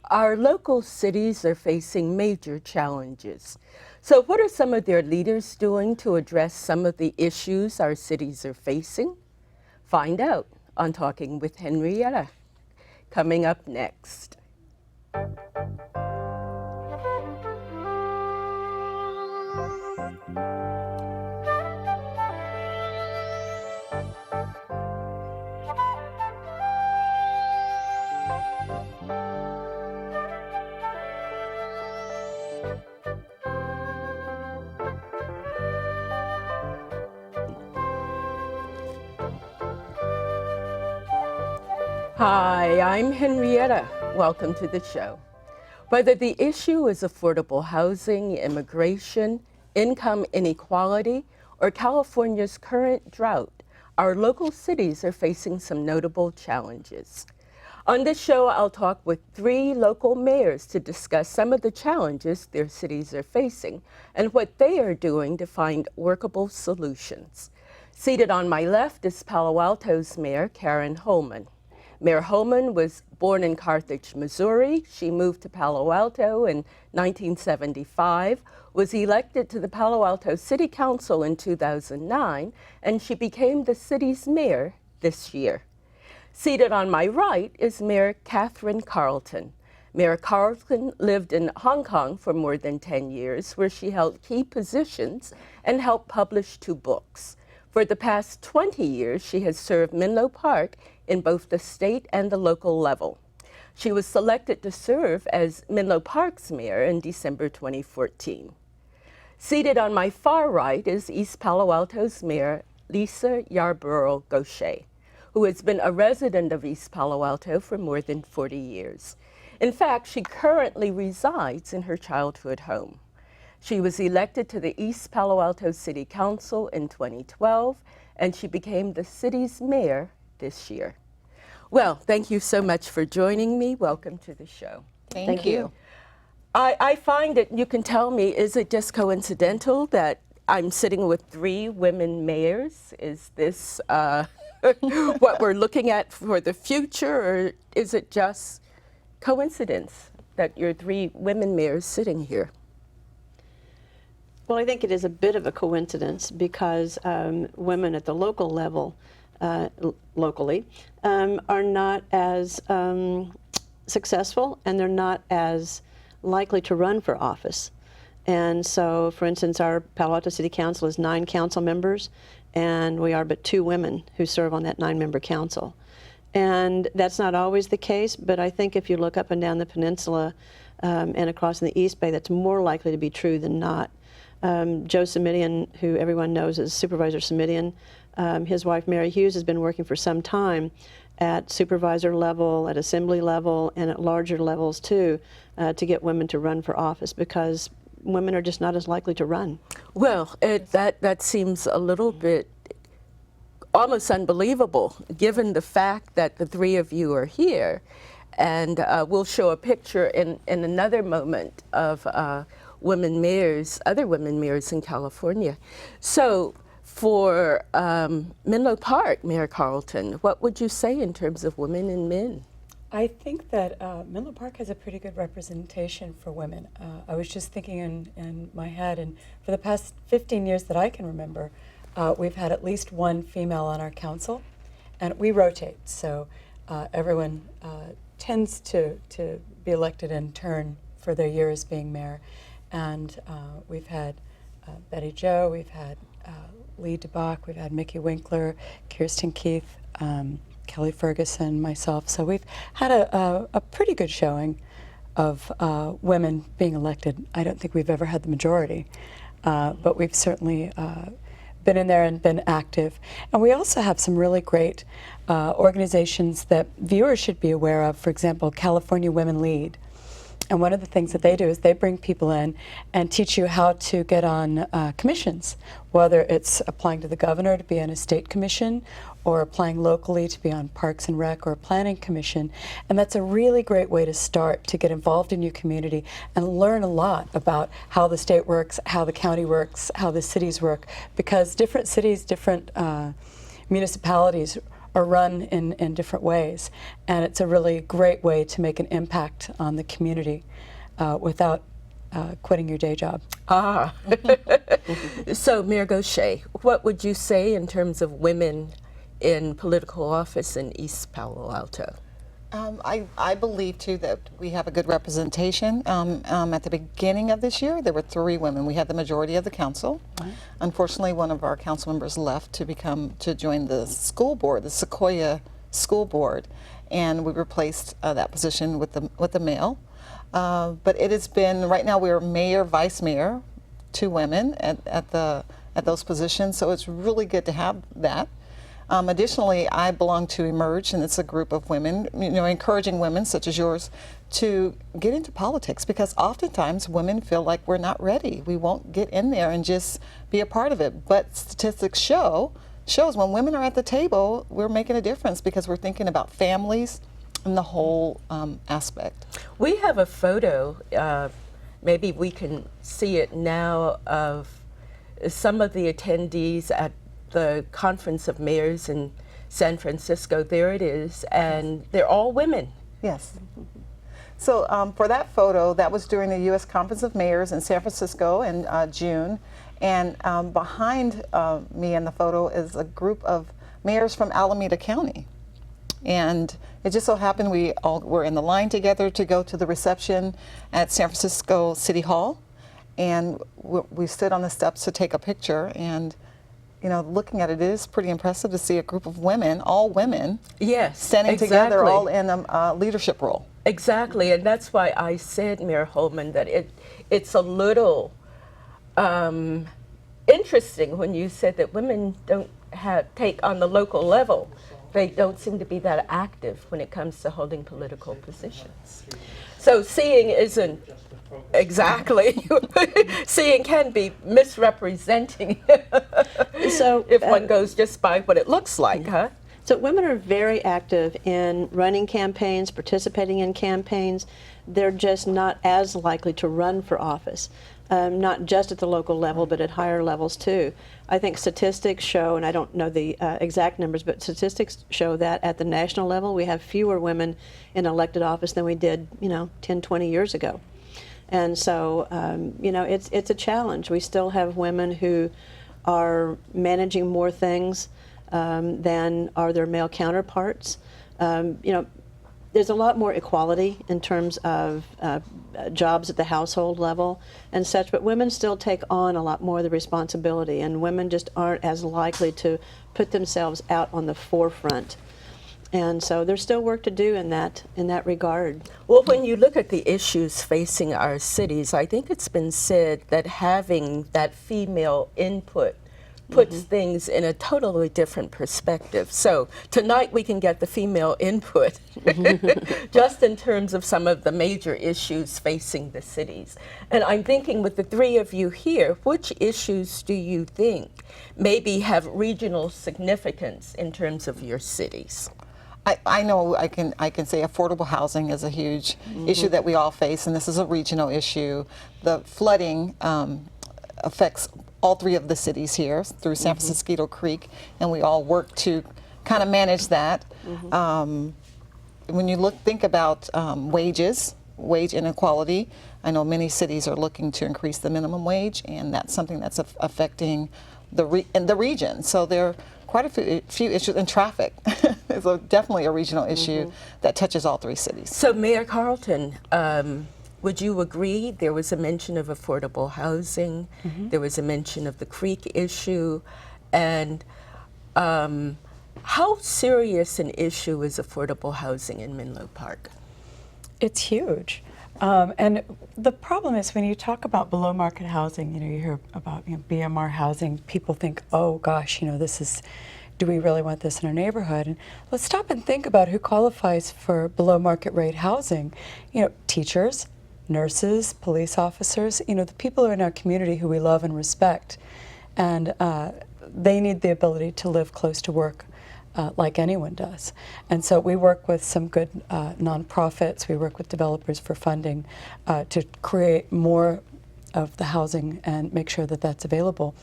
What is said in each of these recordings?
Our local cities are facing major challenges. So what are some of their leaders doing to address some of the issues our cities are facing? Find out on Talking with Henrietta, coming up next. Hi, I'm Henrietta. Welcome to the show. Whether the issue is affordable housing, immigration, income inequality, or California's current drought, our local cities are facing some notable challenges. On this show, I'll talk with 3 local mayors to discuss some of the challenges their cities are facing and what they are doing to find workable solutions. Seated on my left is Palo Alto's Mayor Karen Holman. Mayor Holman was born in Carthage, Missouri. She moved to Palo Alto in 1975, was elected to the Palo Alto City Council in 2009, and she became the city's mayor this year. Seated on my right is Mayor Catherine Carlton. Mayor Carlton lived in Hong Kong for more than 10 years, where she held key positions and helped publish 2 books. For the past 20 years, she has served Menlo Park in both the state and the local level. She was selected to serve as Menlo Park's mayor in December 2014. Seated on my far right is East Palo Alto's Mayor Lisa Yarbrough Gauthier, who has been a resident of East Palo Alto for more than 40 years. In fact, she currently resides in her childhood home. She was elected to the East Palo Alto City Council in 2012, and she became the city's mayor this year. Well, thank you so much for joining me. Welcome to the show. Thank you. I find it, you can tell me, is it just coincidental that I'm sitting with 3 women mayors? Is this what we're looking at for the future, or is it just coincidence that you're 3 women mayors sitting here? Well, I think it is a bit of a coincidence because women at the local level, locally, are not as successful, and they're not as likely to run for office. And so, for instance, our Palo Alto City Council is 9 council members, and we are but 2 women who serve on that 9-member council. And that's not always the case, but I think if you look up and down the peninsula and across in the East Bay, that's more likely to be true than not. Joe Simidian, who everyone knows as Supervisor Simidian, his wife Mary Hughes has been working for some time at supervisor level, at assembly level, and at larger levels too, to get women to run for office, because women are just not as likely to run. Well, that seems a little bit almost unbelievable, given the fact that the 3 of you are here. And we'll show a picture in another moment of women mayors, other women mayors in California. So for Menlo Park, Mayor Carlton, what would you say in terms of women and men? I think that Menlo Park has a pretty good representation for women. I was just thinking in my head, and for the past 15 years that I can remember, we've had at least 1 female on our council, and we rotate, so everyone tends to be elected in turn for their year as being mayor. And we've had Betty Jo, we've had Lee DeBach, we've had Mickey Winkler, Kirsten Keith, Kelly Ferguson, myself. So we've had a pretty good showing of women being elected. I don't think we've ever had the majority, but we've certainly been in there and been active. And we also have some really great organizations that viewers should be aware of. For example, California Women Lead. And one of the things that they do is they bring people in and teach you how to get on commissions, whether it's applying to the governor to be on a state commission or applying locally to be on Parks and Rec or a planning commission. And that's a really great way to start to get involved in your community and learn a lot about how the state works, how the county works, how the cities work, because different cities, different municipalities are run in different ways. And it's a really great way to make an impact on the community without quitting your day job. Ah. So, Mayor Gauthier, what would you say in terms of women in political office in East Palo Alto? I believe, too, that we have a good representation. At the beginning of this year, there were 3 women. We had the majority of the council. Right. Unfortunately, one of our council members left to join the school board, the Sequoia School Board, and we replaced that position with the male. But it has been, right now we're mayor, vice mayor, 2 women at those positions, so it's really good to have that. Additionally, I belong to Emerge, and it's a group of women, encouraging women such as yours to get into politics, because oftentimes women feel like we're not ready. We won't get in there and just be a part of it. But statistics shows when women are at the table, we're making a difference because we're thinking about families and the whole aspect. We have a photo, maybe we can see it now, of some of the attendees at the Conference of Mayors in San Francisco. There it is, and they're all women. Yes. So for that photo, that was during the U.S. Conference of Mayors in San Francisco in June. And behind me in the photo is a group of mayors from Alameda County. And it just so happened we all were in the line together to go to the reception at San Francisco City Hall. And we stood on the steps to take a picture. And looking at it, it is pretty impressive to see a group of women, all women, yes, standing exactly. together, all in a leadership role. Exactly, and that's why I said, Mayor Holman, that it's a little interesting when you said that women don't take on the local level. They don't seem to be that active when it comes to holding political positions. So seeing isn't exactly, seeing can be misrepresenting So if one goes just by what it looks like, huh? So women are very active in running campaigns, participating in campaigns. They're just not as likely to run for office, not just at the local level, but at higher levels too. I think statistics show, and I don't know the exact numbers, but statistics show that at the national level, we have fewer women in elected office than we did, 10, 20 years ago. And so, it's a challenge. We still have women who are managing more things than are their male counterparts. There's a lot more equality in terms of jobs at the household level and such, but women still take on a lot more of the responsibility, and women just aren't as likely to put themselves out on the forefront. And so there's still work to do in that regard. Well, when you look at the issues facing our cities, I think it's been said that having that female input puts things in a totally different perspective. So tonight we can get the female input just in terms of some of the major issues facing the cities. And I'm thinking with the 3 of you here, which issues do you think maybe have regional significance in terms of your cities? I know I can say affordable housing is a huge issue that we all face, and this is a regional issue. The flooding affects all 3 of the cities here through San Francisco Creek, and we all work to kind of manage that. When you think about wage inequality, I know many cities are looking to increase the minimum wage, and that's something that's affecting the region. So there are quite a few issues, and traffic is definitely a regional issue that touches all 3 cities. So Mayor Carlton, would you agree there was a mention of affordable housing, there was a mention of the creek issue, and how serious an issue is affordable housing in Menlo Park? It's huge. And the problem is when you talk about below market housing, you hear about BMR housing, people think, oh gosh, do we really want this in our neighborhood? And let's stop and think about who qualifies for below market rate housing. Teachers, nurses, police officers, the people who are in our community who we love and respect. And they need the ability to live close to work like anyone does. And so we work with some good nonprofits, we work with developers for funding to create more of the housing and make sure that that's available.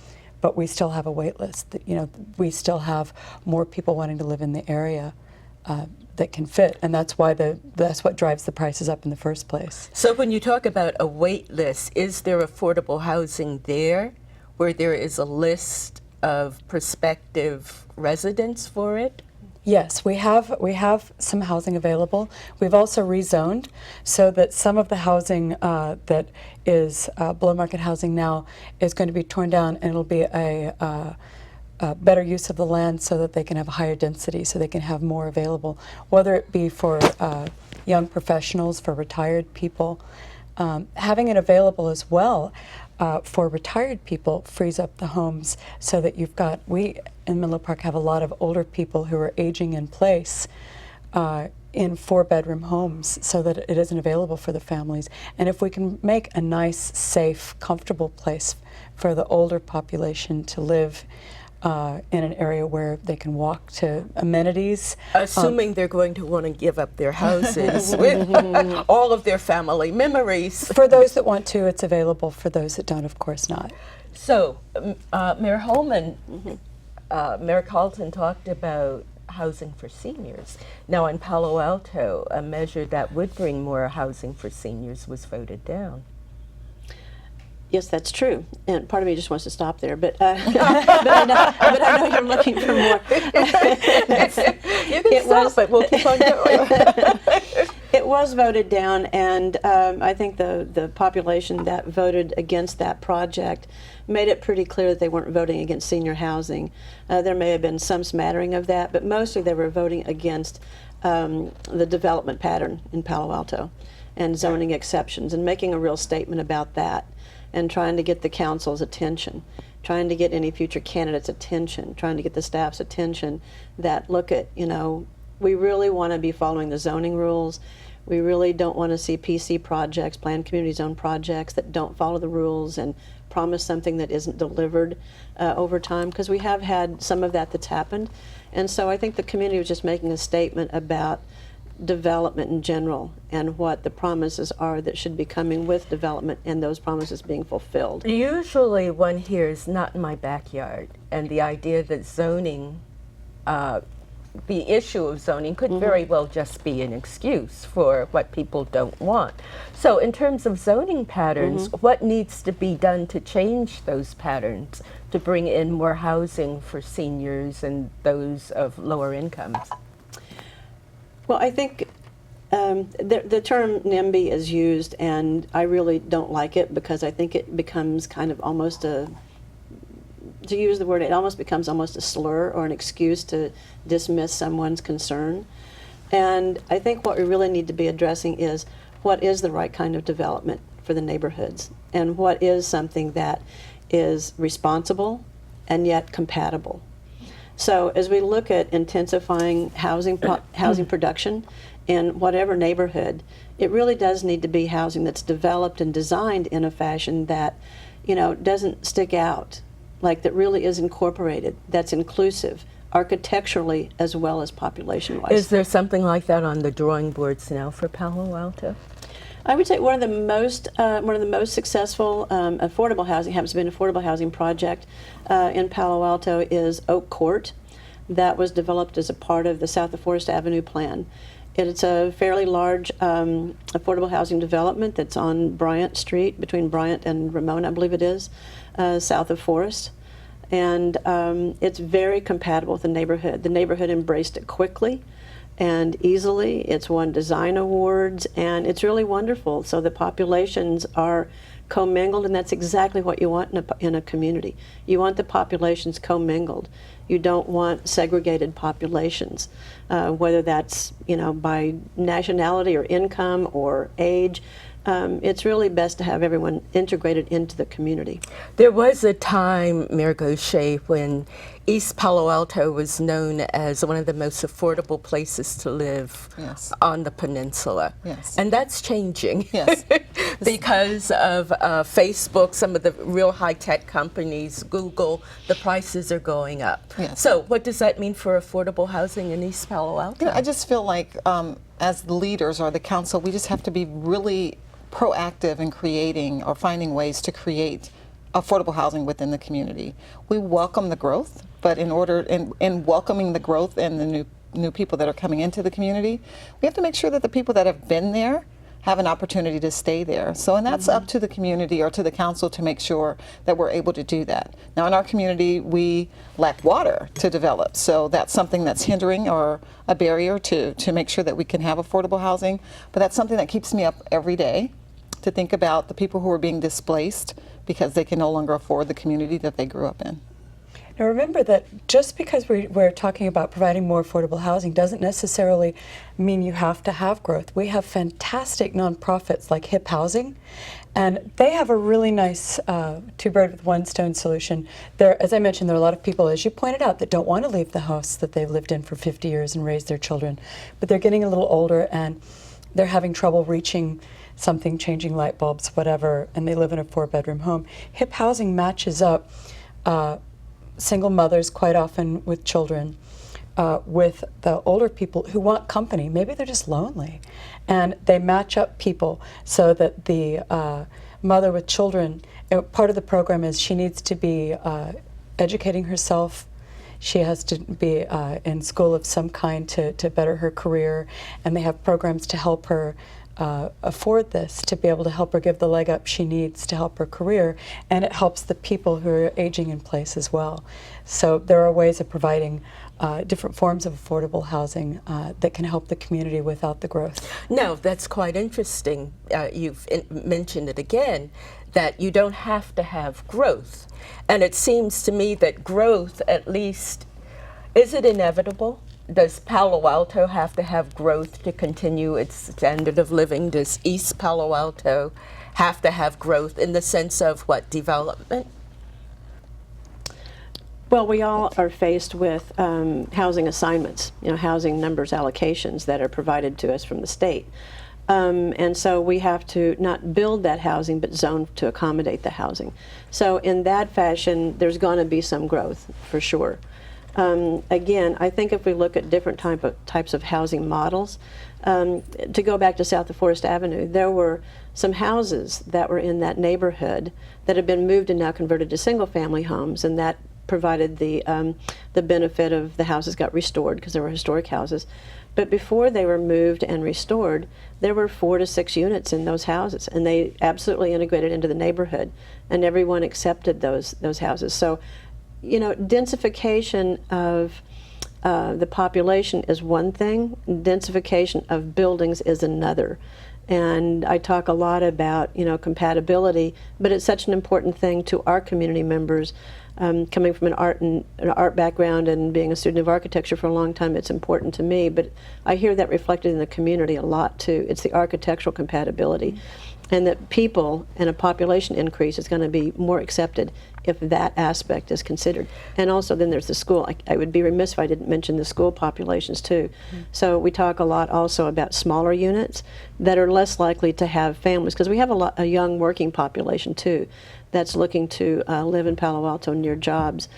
but we still have a wait list. You know, we still have more people wanting to live in the area that can fit, and that's what drives the prices up in the first place. So when you talk about a wait list, is there affordable housing there where there is a list of prospective residents for it? Yes, we have some housing available. We've also rezoned so that some of the housing that is below market housing now is going to be torn down, and it'll be a better use of the land so that they can have a higher density, so they can have more available, whether it be for young professionals, for retired people. Having it available as well for retired people frees up the homes so that we in Menlo Park have a lot of older people who are aging in place in 4-bedroom homes so that it isn't available for the families. And if we can make a nice, safe, comfortable place for the older population to live in an area where they can walk to amenities. Assuming they're going to want to give up their houses with all of their family memories. For those that want to, it's available. For those that don't, of course not. So, Mayor Holman, Mayor Carlton talked about housing for seniors. Now in Palo Alto, a measure that would bring more housing for seniors was voted down. Yes, that's true. And part of me just wants to stop there, but I know you're looking for more. You can stop it. We'll keep on going. It was voted down, and I think the population that voted against that project made it pretty clear that they weren't voting against senior housing. There may have been some smattering of that, but mostly they were voting against the development pattern in Palo Alto and zoning exceptions, and making a real statement about that, and trying to get the council's attention, trying to get any future candidates' attention, trying to get the staff's attention that, look at, you know, we really want to be following the zoning rules. We really don't want to see PC projects, planned community zone projects that don't follow the rules and promise something that isn't delivered over time, because we have had some of that that's happened. And so I think the community was just making a statement about development in general and what the promises are that should be coming with development, and those promises being fulfilled. Usually one hears "not in my backyard," and the idea that zoning, the issue of zoning could very well just be an excuse for what people don't want. So in terms of zoning patterns, what needs to be done to change those patterns to bring in more housing for seniors and those of lower incomes? Well, I think the term NIMBY is used, and I really don't like it, because I think it becomes kind of almost to use the word, it almost becomes almost a slur or an excuse to dismiss someone's concern. And I think what we really need to be addressing is what is the right kind of development for the neighborhoods, and what is something that is responsible and yet compatible. So as we look at intensifying housing production in whatever neighborhood, it really does need to be housing that's developed and designed in a fashion that, you know, doesn't stick out, like that really is incorporated, that's inclusive, architecturally as well as population-wise. Is there something like that on the drawing boards now for Palo Alto? I would say one of the most successful affordable housing, happens to be an affordable housing project in Palo Alto, is Oak Court. That was developed as a part of the South of Forest Avenue plan. It's a fairly large affordable housing development that's on Bryant Street, between Bryant and Ramona, I believe it is, south of Forest. And it's very compatible with the neighborhood. The neighborhood embraced it quickly and easily. It's won design awards, and it's really wonderful. So the populations are commingled, and that's exactly what you want in a community. You want the populations commingled. You don't want segregated populations, whether that's, you know, by nationality or income or age. It's really best to have everyone integrated into the community. There was a time, Mayor Gauthier, when East Palo Alto was known as one of the most affordable places to live on the peninsula. Yes. And that's changing. Yes. Because of Facebook, some of the real high-tech companies, Google, the prices are going up. Yes. So what does that mean for affordable housing in East Palo Alto? You know, I just feel like as the leaders or the council, we just have to be really proactive in creating or finding ways to create affordable housing within the community. We welcome the growth, but in welcoming the growth and the new people that are coming into the community, we have to make sure that the people that have been there have an opportunity to stay there. So, and that's up to the community or to the council to make sure that we're able to do that. Now, in our community, we lack water to develop, so that's something that's hindering or a barrier to make sure that we can have affordable housing. But that's something that keeps me up every day, to think about the people who are being displaced because they can no longer afford the community that they grew up in. Now remember that just because we're talking about providing more affordable housing doesn't necessarily mean you have to have growth. We have fantastic nonprofits like HIP Housing, and they have a really nice two bird with one stone solution. There, as I mentioned, there are a lot of people, as you pointed out, that don't want to leave the house that they've lived in for 50 years and raise their children, but they're getting a little older and they're having trouble reaching something, changing light bulbs, whatever, and they live in a 4-bedroom home. HIP Housing matches up single mothers, quite often with children, with the older people who want company. Maybe they're just lonely. And they match up people so that the mother with children, part of the program is she needs to be educating herself. She has to be in school of some kind to better her career, and they have programs to help her afford this, to be able to help her give the leg up she needs to help her career, and it helps the people who are aging in place as well. So there are ways of providing different forms of affordable housing that can help the community without the growth. No, that's quite interesting. You've mentioned it again, that you don't have to have growth. And it seems to me that growth, at least, is it inevitable? Does Palo Alto have to have growth to continue its standard of living? Does East Palo Alto have to have growth in the sense of what, development? Well, we all are faced with housing assignments, housing numbers allocations that are provided to us from the state. And so we have to not build that housing, but zone to accommodate the housing. So in that fashion, there's going to be some growth, for sure. Again, I think if we look at different types of housing models, to go back to south of Forest Avenue, there were some houses that were in that neighborhood that have been moved and now converted to single-family homes, and that provided the benefit of the houses got restored because they were historic houses. But before they were moved and restored, there were 4 to 6 units in those houses, and they absolutely integrated into the neighborhood, and everyone accepted those houses. So, densification of the population is one thing, densification of buildings is another. And I talk a lot about, compatibility, but it's such an important thing to our community members. Coming from an art background and being a student of architecture for a long time, it's important to me, but I hear that reflected in the community a lot too. It's the architectural compatibility, and that people and a population increase is going to be more accepted if that aspect is considered. And also then there's the school. I would be remiss if I didn't mention the school populations too. So we talk a lot also about smaller units that are less likely to have families, because we have a young working population too that's looking to live in Palo Alto near jobs.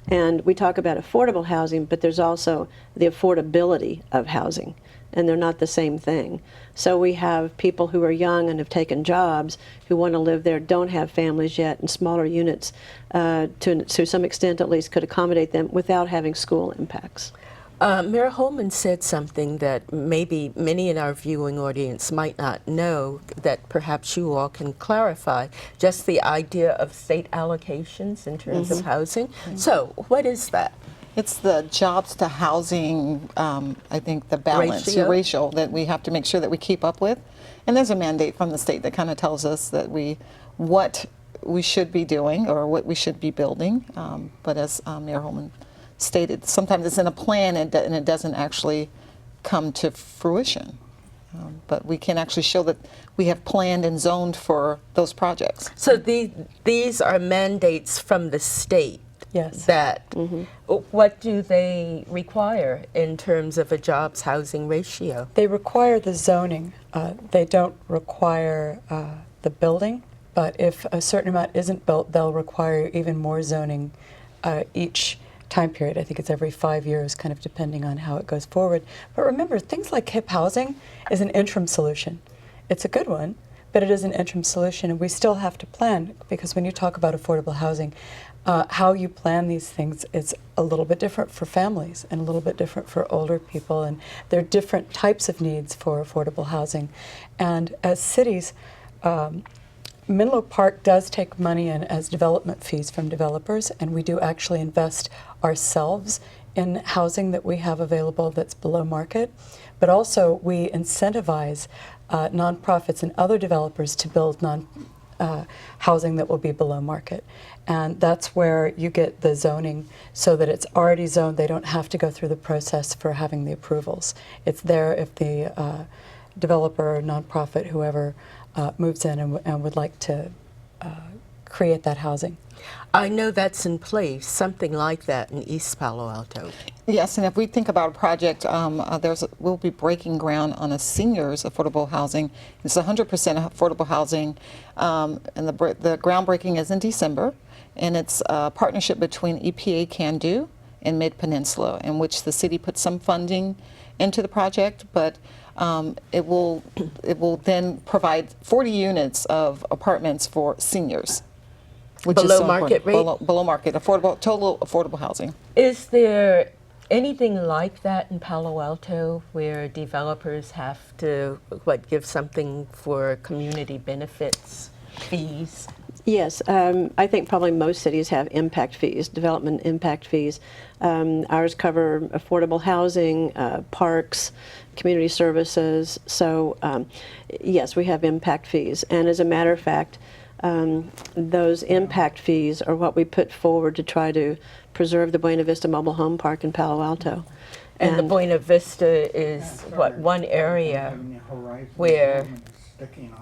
And we talk about affordable housing, but there's also the affordability of housing, and they're not the same thing. So we have people who are young and have taken jobs who want to live there, don't have families yet, and smaller units to some extent at least could accommodate them without having school impacts. Mayor Holman said something that maybe many in our viewing audience might not know, that perhaps you all can clarify, just the idea of state allocations in terms of housing. So what is that? It's the jobs to housing, I think the balance, ratio that we have to make sure that we keep up with. And there's a mandate from the state that kind of tells us that what we should be doing or what we should be building. But as Mayor Holman stated, sometimes it's in a plan and it doesn't actually come to fruition. But we can actually show that we have planned and zoned for those projects. So these are mandates from the state. Yes. What do they require in terms of a jobs housing ratio? They require the zoning. They don't require the building, but if a certain amount isn't built, they'll require even more zoning each time period. I think it's every 5 years, kind of depending on how it goes forward. But remember, things like HIP housing is an interim solution. It's a good one, but it is an interim solution, and we still have to plan, because when you talk about affordable housing, how you plan these things is a little bit different for families and a little bit different for older people, and there are different types of needs for affordable housing. And as cities, Menlo Park does take money in as development fees from developers, and we do actually invest ourselves in housing that we have available that's below market. But also we incentivize nonprofits and other developers to build housing that will be below market. And that's where you get the zoning so that it's already zoned. They don't have to go through the process for having the approvals. It's there if the developer, nonprofit, whoever moves in and would like to create that housing. I know that's in place, something like that in East Palo Alto. Yes, and if we think about a project, we'll be breaking ground on a seniors affordable housing. It's 100% affordable housing, and the groundbreaking is in December, and it's a partnership between EPA Can Do and Mid-Peninsula, in which the city put some funding into the project, but it will then provide 40 units of apartments for seniors. Which Below is so market important. rate? Below market, total affordable housing. Is there anything like that in Palo Alto where developers have to, give something for community benefits, fees? Yes, I think probably most cities have impact fees, development impact fees. Ours cover affordable housing, parks, community services. So yes, we have impact fees. And as a matter of fact, those impact fees are what we put forward to try to preserve the Buena Vista Mobile Home Park in Palo Alto. And the Buena Vista is, one area where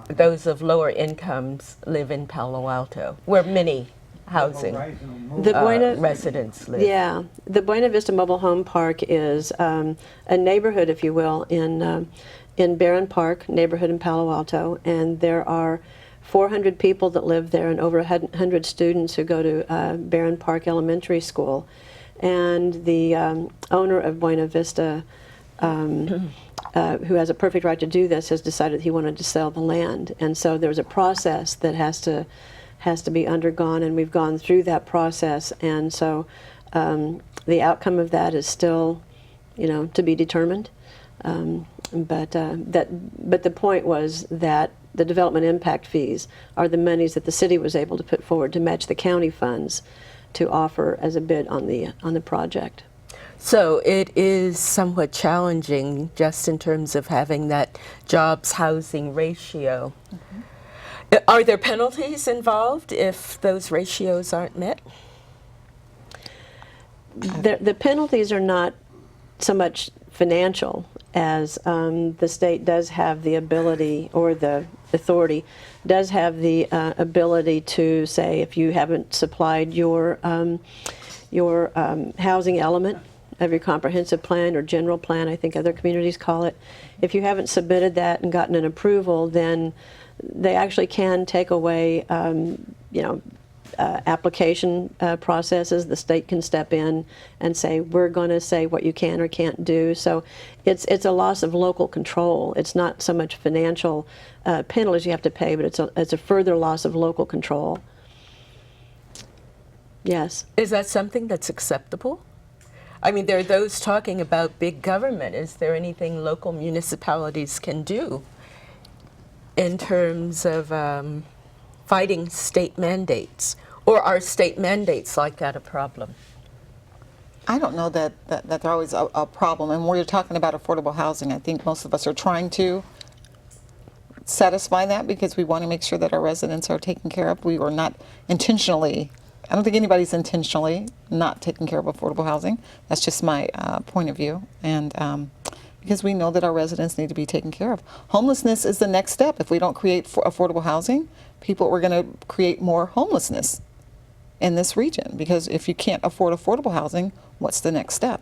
those of lower incomes live in Palo Alto, where many housing residents live. Yeah, the Buena Vista Mobile Home Park is a neighborhood, if you will, in Barron Park, neighborhood in Palo Alto, and there are 400 people that live there and over 100 students who go to Barron Park Elementary School. And the owner of Buena Vista, who has a perfect right to do this, has decided he wanted to sell the land. And so there's a process that has to be undergone, and we've gone through that process. And so the outcome of that is still, to be determined. But the point was that the development impact fees are the monies that the city was able to put forward to match the county funds to offer as a bid on the project. So it is somewhat challenging just in terms of having that jobs housing ratio. Mm-hmm. Are there penalties involved if those ratios aren't met? The penalties are not so much financial as the state does have the ability, or the authority does have the ability to say, if you haven't supplied your housing element of your comprehensive plan or general plan, I think other communities call it, if you haven't submitted that and gotten an approval, then they actually can take away application processes. The state can step in and say, we're going to say what you can or can't do. So it's a loss of local control. It's not so much financial penalties you have to pay, but it's a further loss of local control. Yes. Is that something that's acceptable? I mean, there are those talking about big government. Is there anything local municipalities can do in terms of fighting state mandates? Or are state mandates like that a problem? I don't know that they're always a problem. And when you're talking about affordable housing, I think most of us are trying to satisfy that because we want to make sure that our residents are taken care of. We are not intentionally, I don't think anybody's intentionally not taking care of affordable housing. That's just my point of view. And because we know that our residents need to be taken care of. Homelessness is the next step. If we don't create affordable housing, we're going to create more homelessness in this region, because if you can't afford affordable housing, what's the next step?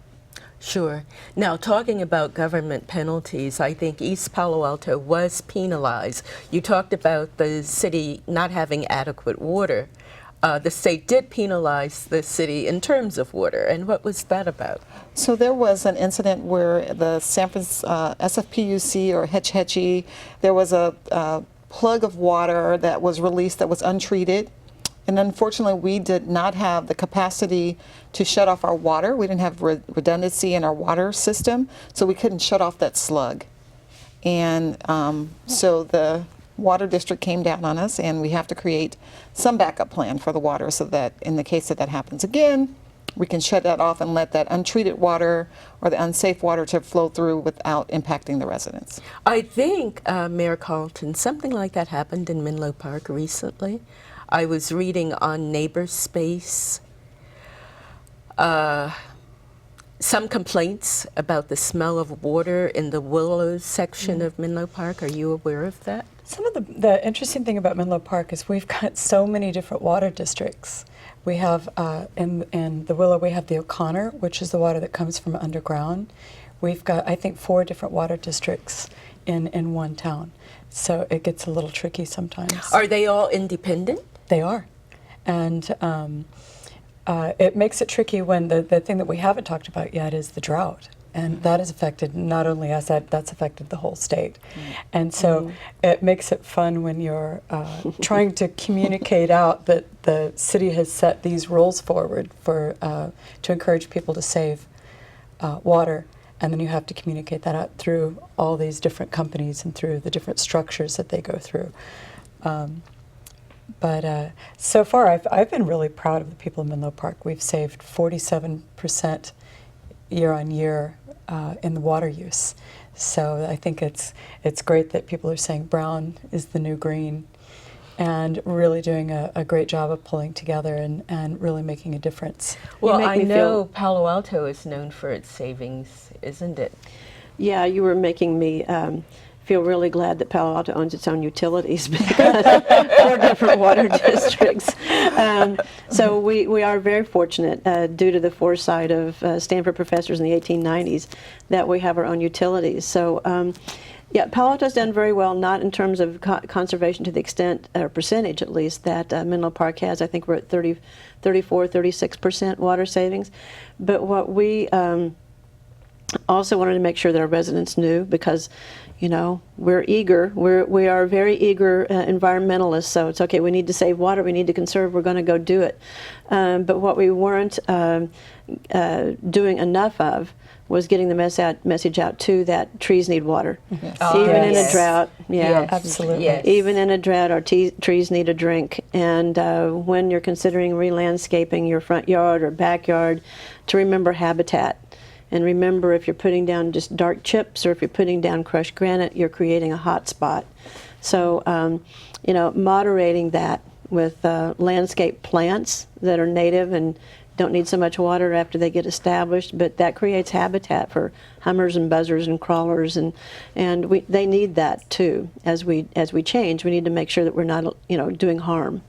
Sure. Now, talking about government penalties, I think East Palo Alto was penalized. You talked about the city not having adequate water. The state did penalize the city in terms of water, and what was that about? So there was an incident where the San Francisco SFPUC or Hetch Hetchy, there was a plug of water that was released that was untreated. And unfortunately, we did not have the capacity to shut off our water. We didn't have redundancy in our water system, so we couldn't shut off that slug. And so the water district came down on us, and we have to create some backup plan for the water so that in the case that happens again, we can shut that off and let that untreated water or the unsafe water to flow through without impacting the residents. I think, Mayor Carlton, something like that happened in Menlo Park recently. I was reading on Neighbor Space some complaints about the smell of water in the Willows section of Menlo Park. Are you aware of that? Some of the interesting thing about Menlo Park is we've got so many different water districts. We have, in the Willow, we have the O'Connor, which is the water that comes from underground. We've got, I think, 4 different water districts in one town. So it gets a little tricky sometimes. Are they all independent? They are. And it makes it tricky when the thing that we haven't talked about yet is the drought. And that has affected not only us, that's affected the whole state. And so it makes it fun when you're trying to communicate out that the city has set these rules forward for to encourage people to save water. And then you have to communicate that out through all these different companies and through the different structures that they go through. But so far, I've been really proud of the people in Menlo Park. We've saved 47% year on year in the water use. So I think it's great that people are saying brown is the new green, and really doing a great job of pulling together and really making a difference. Well, I know Palo Alto is known for its savings, isn't it? Yeah, you were making me feel really glad that Palo Alto owns its own utilities because 4 different water districts. So we are very fortunate due to the foresight of Stanford professors in the 1890s that we have our own utilities. So yeah, Palo Alto's done very well, not in terms of conservation to the extent, or percentage at least, that Menlo Park has. I think we're at 34, 36% water savings. But what we also wanted to make sure that our residents knew, because you know, we're eager. We are very eager environmentalists, so it's okay. We need to save water. We need to conserve. We're going to go do it. But what we weren't doing enough of was getting the message out too that trees need water. Yes. Even in a drought. Yeah, Yes. Absolutely. Yes. even in a drought, our trees need a drink. And when you're considering re-landscaping your front yard or backyard, to remember habitat. And remember, if you're putting down just dark chips or if you're putting down crushed granite, you're creating a hot spot. So, you know, moderating that with landscape plants that are native and don't need so much water after they get established, but that creates habitat for hummers and buzzers and crawlers, and they need that too. As we change, we need to make sure that we're not, you know, doing harm.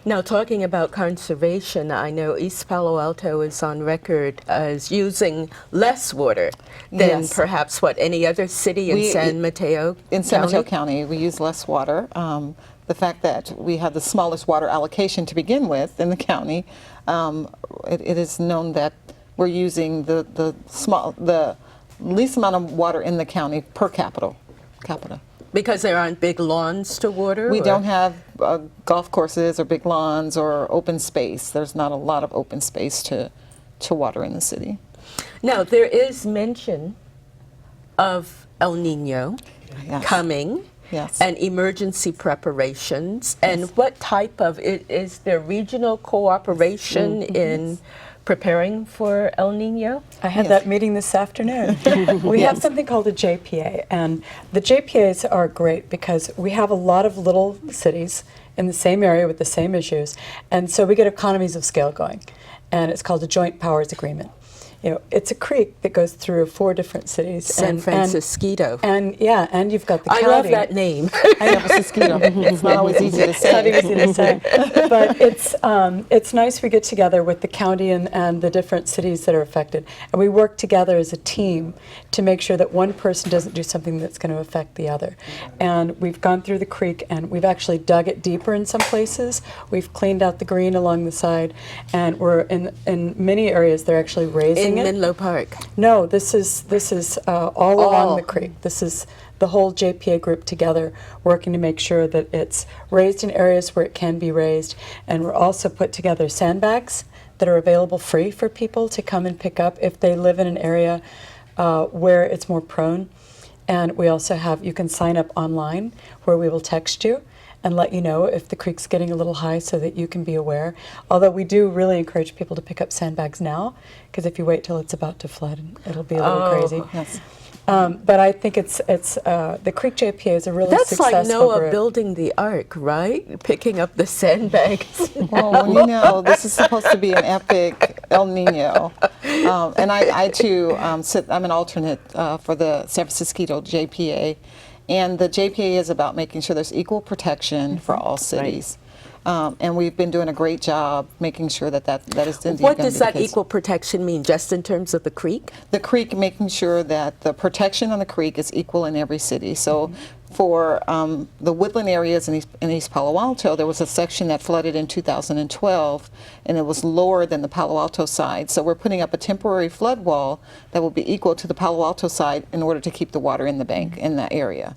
Now, talking about conservation, I know East Palo Alto is on record as using less water than Yes. perhaps any other city in San Mateo In San Mateo County? County, we use less water. The fact that we have the smallest water allocation to begin with in the county, it is known that we're using the least amount of water in the county per capita. Because there aren't big lawns to water? We or- don't have golf courses or big lawns or open space. There's not a lot of open space to water in the city. Now, there is mention of El Nino Yes. coming. Yes. And emergency preparations. And what type of, is there regional cooperation in preparing for El Nino? I had Yes. that meeting this afternoon. We have something called a JPA, and the JPAs are great because we have a lot of little cities in the same area with the same issues, and so we get economies of scale going, and it's called a Joint Powers Agreement. You know, it's a creek that goes through 4 different cities. San Francisco. And yeah, and you've got the I county. love that name. San Francisco. It's not always easy to say. Not easy to say. But it's nice we get together with the county and the different cities that are affected. And we work together as a team to make sure that one person doesn't do something that's going to affect the other. And we've gone through the creek and we've actually dug it deeper in some places. We've cleaned out the green along the side. And we're in many areas they're actually raising In it. Menlo Park. No, this is all along the creek. This is the whole JPA group together, working to make sure that it's raised in areas where it can be raised. And we're also put together sandbags that are available free for people to come and pick up if they live in an area where it's more prone. And we also have, you can sign up online where we will text you and let you know if the creek's getting a little high so that you can be aware. Although we do really encourage people to pick up sandbags now, because if you wait till it's about to flood, it'll be a little crazy. Yes. But I think it's the Creek JPA is a really That's successful like Noah group. building the ark, right? Picking up the sandbags. Well, you know, this is supposed to be an epic El Nino. And I too, I'm an alternate for the San Francisco JPA. And the JPA is about making sure there's equal protection for all cities. And we've been doing a great job making sure that is indeed What going to does be that the case. equal protection mean, just in terms of the creek? The creek, making sure that the protection on the creek is equal in every city. So for the woodland areas in East Palo Alto, there was a section that flooded in 2012, and it was lower than the Palo Alto side. So we're putting up a temporary flood wall that will be equal to the Palo Alto side in order to keep the water in the bank in that area.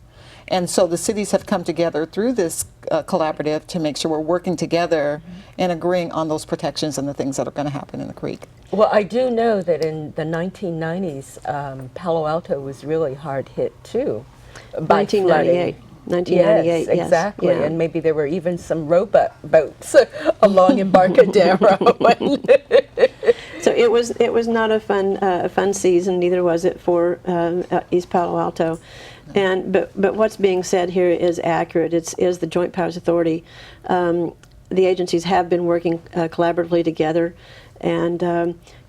And so the cities have come together through this collaborative to make sure we're working together and agreeing on those protections and the things that are going to happen in the creek. Well, I do know that in the 1990s, Palo Alto was really hard hit too. By 1998. flooding. 1998, Yes, yes. exactly. Yeah. And maybe there were even some rowboat boats along Embarcadero. So it was not a fun season. Neither was it for East Palo Alto. And but what's being said here is accurate. Is the Joint Powers Authority. The agencies have been working collaboratively together, and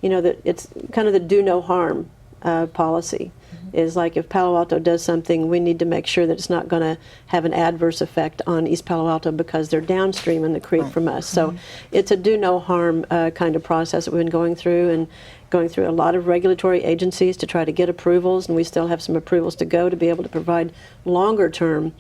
you know that it's kind of the do no harm policy. Is like if Palo Alto does something, we need to make sure that it's not going to have an adverse effect on East Palo Alto because they're downstream in the creek from us. So it's a do no harm kind of process that we've been going through, and going through a lot of regulatory agencies to try to get approvals, and we still have some approvals to go to be able to provide longer term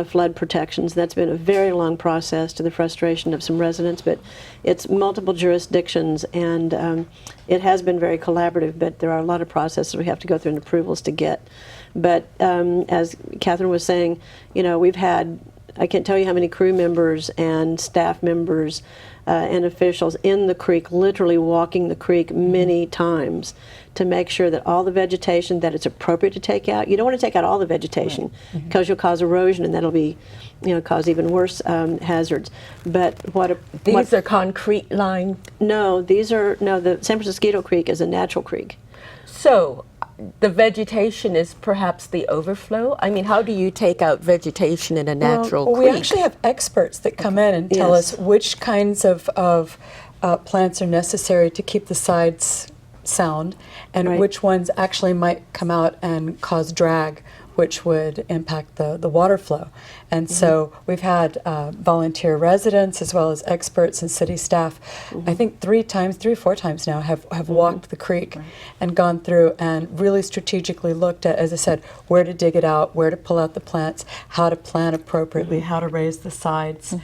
flood protections. That's been a very long process to the frustration of some residents, but it's multiple jurisdictions, and it has been very collaborative, but there are a lot of processes we have to go through and approvals to get. But as Catherine was saying, you know, we've had, I can't tell you how many crew members and staff members and officials in the creek, literally walking the creek many times to make sure that all the vegetation that it's appropriate to take out. You don't want to take out all the vegetation because you'll cause erosion, and that'll be, you know, cause even worse hazards. But These are concrete lined. No, the San Francisco Creek is a natural creek. So the vegetation is perhaps the overflow? I mean, how do you take out vegetation in a natural Well, creek? we actually have experts that come in and tell Yes. us which kinds of plants are necessary to keep the sides sound, and Right. which ones actually might come out and cause drag, which would impact the water flow. And so we've had volunteer residents as well as experts and city staff, I think 3 or 4 times now, have walked the creek and gone through and really strategically looked at, as I said, where to dig it out, where to pull out the plants, how to plant appropriately, how to raise the sides.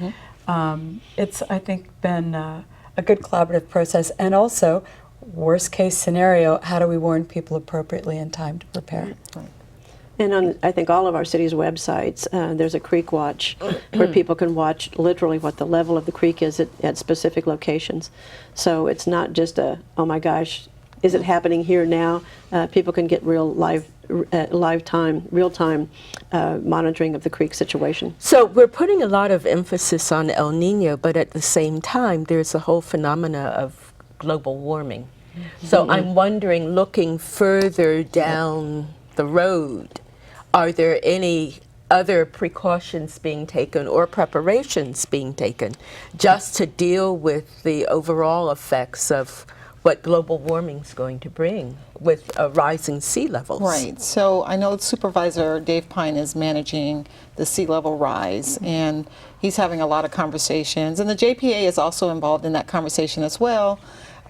It's, I think, been a good collaborative process. And also, worst case scenario, how do we warn people appropriately in time to prepare? And on, I think, all of our city's websites, there's a creek watch where people can watch literally what the level of the creek is at specific locations. So it's not just a, oh my gosh, is it happening here now? People can get real real-time monitoring of the creek situation. So we're putting a lot of emphasis on El Nino, but at the same time, there's a whole phenomena of global warming. So I'm wondering, looking further down the road, are there any other precautions being taken or preparations being taken just to deal with the overall effects of what global warming is going to bring with rising sea levels? Right. So I know Supervisor Dave Pine is managing the sea level rise, and he's having a lot of conversations. And the JPA is also involved in that conversation as well.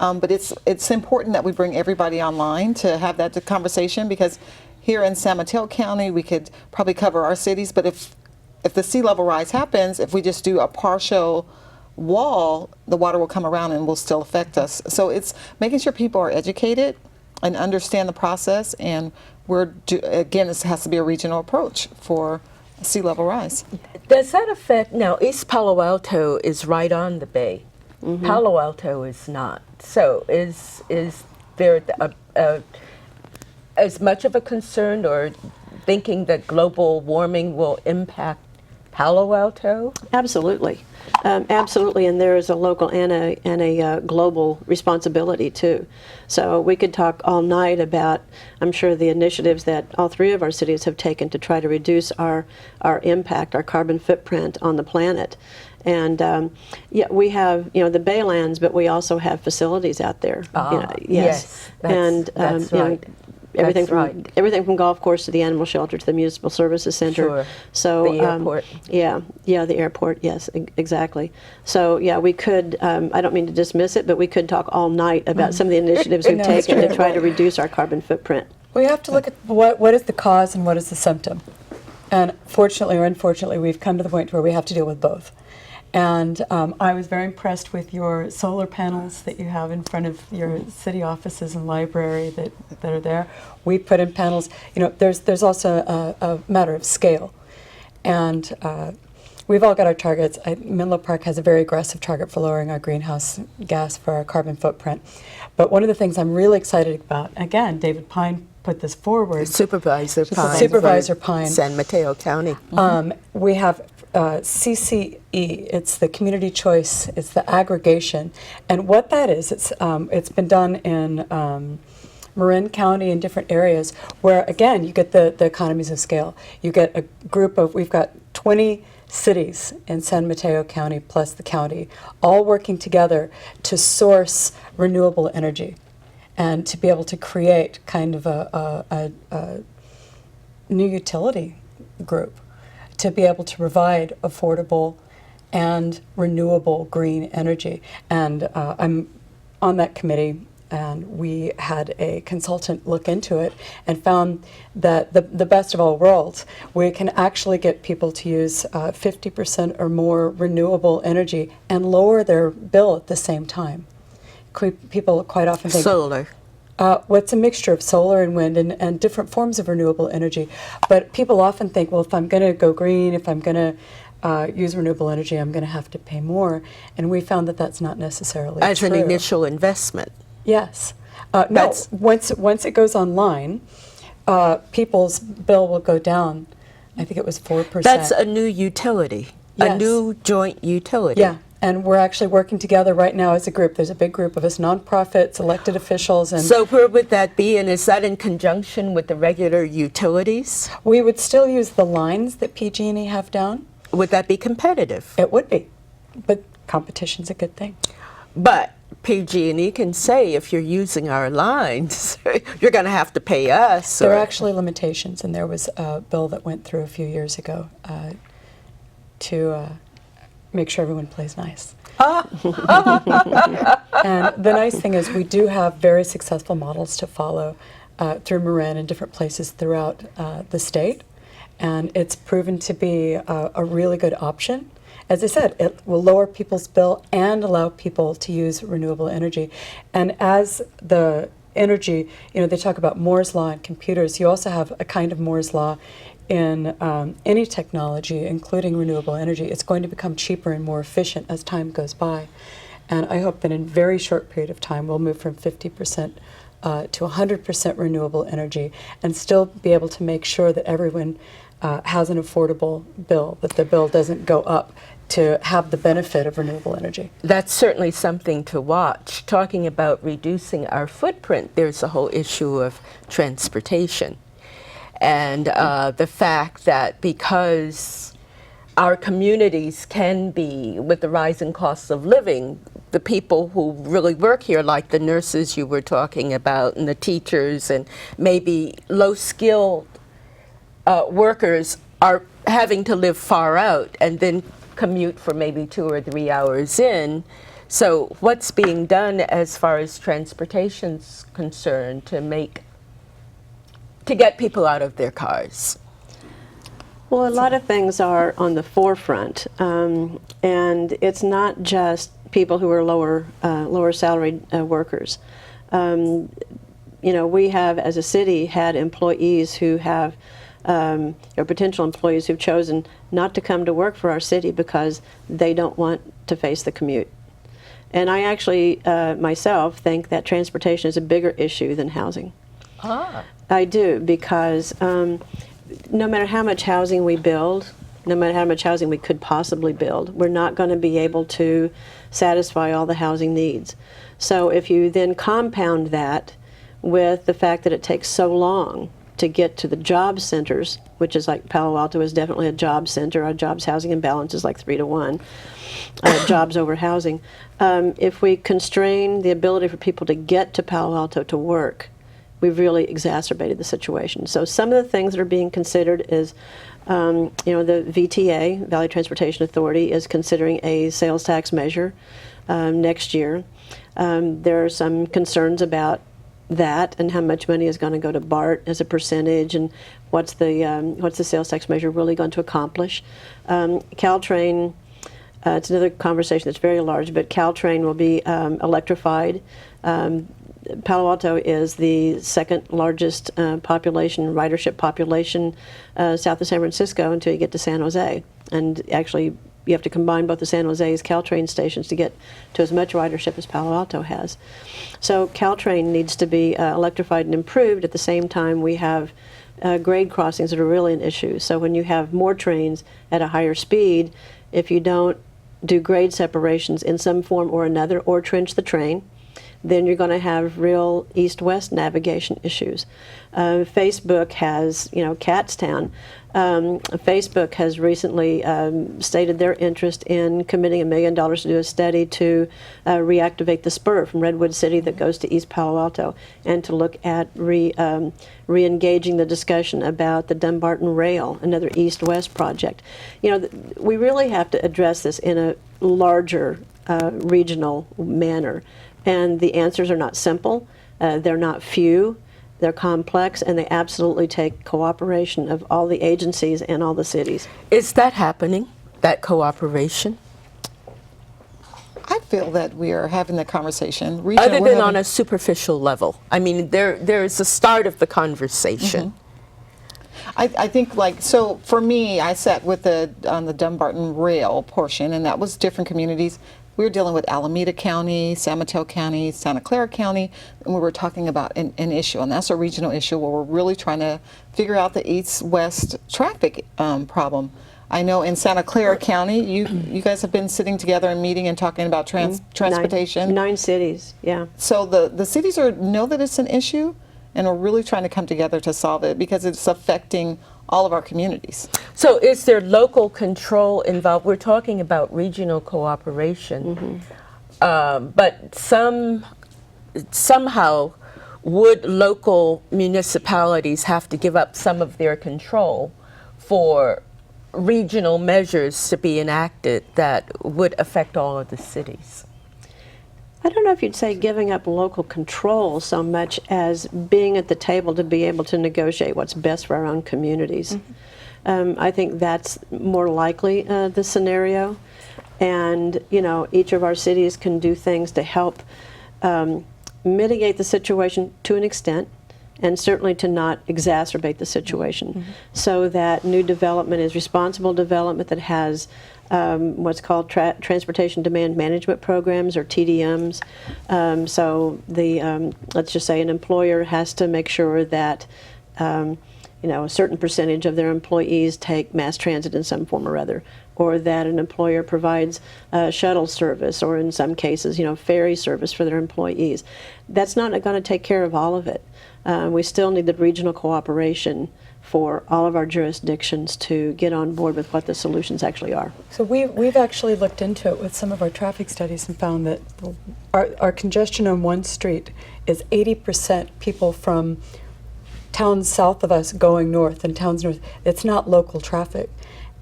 But it's important that we bring everybody online to have that conversation, because here in San Mateo County, we could probably cover our cities, but if the sea level rise happens, if we just do a partial wall, the water will come around and will still affect us. So it's making sure people are educated and understand the process, and again, this has to be a regional approach for sea level rise. Does that affect, now East Palo Alto is right on the bay. Palo Alto is not. So is there as much of a concern or thinking that global warming will impact Palo Alto? Absolutely. Absolutely, and there is a local and a global responsibility too. So we could talk all night about, I'm sure, the initiatives that all three of our cities have taken to try to reduce our impact, our carbon footprint on the planet. And yeah, we have, you know, the Baylands, but we also have facilities out there. You know, yes, that's right. Everything from golf course to the animal shelter to the municipal services center. Sure. So the airport. Yeah, the airport. Yes, exactly. So yeah, we could. I don't mean to dismiss it, but we could talk all night about some of the initiatives we've taken to try to reduce our carbon footprint. We have to look at what is the cause and what is the symptom. And fortunately or unfortunately, we've come to the point where we have to deal with both. And I was very impressed with your solar panels that you have in front of your city offices and library that are there. We put in panels. You know, there's also a matter of scale. And we've all got our targets. Menlo Park has a very aggressive target for lowering our greenhouse gas for our carbon footprint. But one of the things I'm really excited about, again, David Pine put this forward. Supervisor Pine. San Mateo County. We have CCE, it's the community choice, it's the aggregation. And what that is, it's been done in Marin County and different areas where, again, you get the economies of scale. You get a group of, we've got 20 cities in San Mateo County plus the county, all working together to source renewable energy and to be able to create kind of a new utility group to be able to provide affordable and renewable green energy. And I'm on that committee, and we had a consultant look into it and found that the best of all worlds, we can actually get people to use 50% or more renewable energy and lower their bill at the same time. People quite often think solar. What's a mixture of solar and wind and different forms of renewable energy. But people often think, well, if I'm going to go green, if I'm going to use renewable energy, I'm going to have to pay more. And we found that that's not necessarily As true. an initial investment. Yes. No, once it goes online, people's bill will go down. I think it was 4%. That's a new utility, Yes. a new joint utility. Yeah. And we're actually working together right now as a group. There's a big group of us, nonprofits, elected officials. And so where would that be? And is that in conjunction with the regular utilities? we would still use the lines that PG&E have down. Would that be competitive? It would be. But competition's a good thing. But PG&E can say, if you're using our lines, you're going to have to pay us. There or- are actually limitations, and there was a bill that went through a few years ago to make sure everyone plays nice. And the nice thing is we do have very successful models to follow through Marin and different places throughout the state. And it's proven to be a really good option. As I said, it will lower people's bill and allow people to use renewable energy. And as the energy, you know, they talk about Moore's Law in computers. You also have a kind of Moore's Law in any technology, including renewable energy. It's going to become cheaper and more efficient as time goes by. And I hope that in a very short period of time, we'll move from 50% to 100% renewable energy and still be able to make sure that everyone has an affordable bill, that the bill doesn't go up to have the benefit of renewable energy. That's certainly something to watch. Talking about reducing our footprint, there's the whole issue of transportation. And the fact that because our communities can be, with the rising costs of living, the people who really work here, like the nurses you were talking about, and the teachers, and maybe low-skilled workers are having to live far out and then commute for maybe 2 or 3 hours in. So what's being done as far as transportation's concerned to get people out of their cars? Well, a lot of things are on the forefront, and it's not just people who are lower salaried workers. we have, as a city, had employees who have, or potential employees who've chosen not to come to work for our city because they don't want to face the commute. And I actually, myself, think that transportation is a bigger issue than housing. Ah. I do, because no matter how much housing we build, no matter how much housing we could possibly build, we're not going to be able to satisfy all the housing needs. So if you then compound that with the fact that it takes so long to get to the job centers, which is like Palo Alto is definitely a job center. Our jobs housing imbalance is like 3 to 1, jobs over housing. If we constrain the ability for people to get to Palo Alto to work, we've really exacerbated the situation. So some of the things that are being considered is, the VTA, Valley Transportation Authority, is considering a sales tax measure next year. There are some concerns about that and how much money is going to go to BART as a percentage, and what's the sales tax measure really going to accomplish. Caltrain, it's another conversation that's very large, but Caltrain will be electrified. Palo Alto is the second largest ridership population south of San Francisco until you get to San Jose. And actually, you have to combine both the San Jose's Caltrain stations to get to as much ridership as Palo Alto has. So Caltrain needs to be electrified and improved. At the same time, we have grade crossings that are really an issue. So when you have more trains at a higher speed, if you don't do grade separations in some form or another, or trench the train, then you're going to have real east-west navigation issues. Facebook has, Catstown. Facebook has recently stated their interest in committing $1 million to do a study to reactivate the spur from Redwood City that goes to East Palo Alto, and to look at re-engaging the discussion about the Dumbarton Rail, another east-west project. We really have to address this in a larger regional manner. And the answers are not simple, they're not few, they're complex, and they absolutely take cooperation of all the agencies and all the cities. Is that happening, that cooperation? I feel that we are having the conversation. Other than on a superficial level. I mean, there is a start of the conversation. I think, so for me, I sat with on the Dumbarton Rail portion, and that was different communities. We were dealing with Alameda County, San Mateo County, Santa Clara County, and we were talking about an issue, and that's a regional issue where we're really trying to figure out the east-west traffic problem. I know in Santa Clara County, you guys have been sitting together and meeting and talking about transportation. 9 cities, yeah. So the cities know that it's an issue, and we're really trying to come together to solve it because it's affecting all of our communities. So is there local control involved? We're talking about regional cooperation, but somehow would local municipalities have to give up some of their control for regional measures to be enacted that would affect all of the cities? I don't know if you'd say giving up local control so much as being at the table to be able to negotiate what's best for our own communities. I think that's more likely the scenario. And, each of our cities can do things to help mitigate the situation to an extent, and certainly to not exacerbate the situation, so that new development is responsible development that has what's called transportation demand management programs, or TDMs. So let's just say an employer has to make sure that a certain percentage of their employees take mass transit in some form or other, or that an employer provides shuttle service, or in some cases, ferry service for their employees. That's not going to take care of all of it. We still need the regional cooperation for all of our jurisdictions to get on board with what the solutions actually are. So we've actually looked into it with some of our traffic studies and found that our congestion on one street is 80% people from towns south of us going north and towns north. It's not local traffic,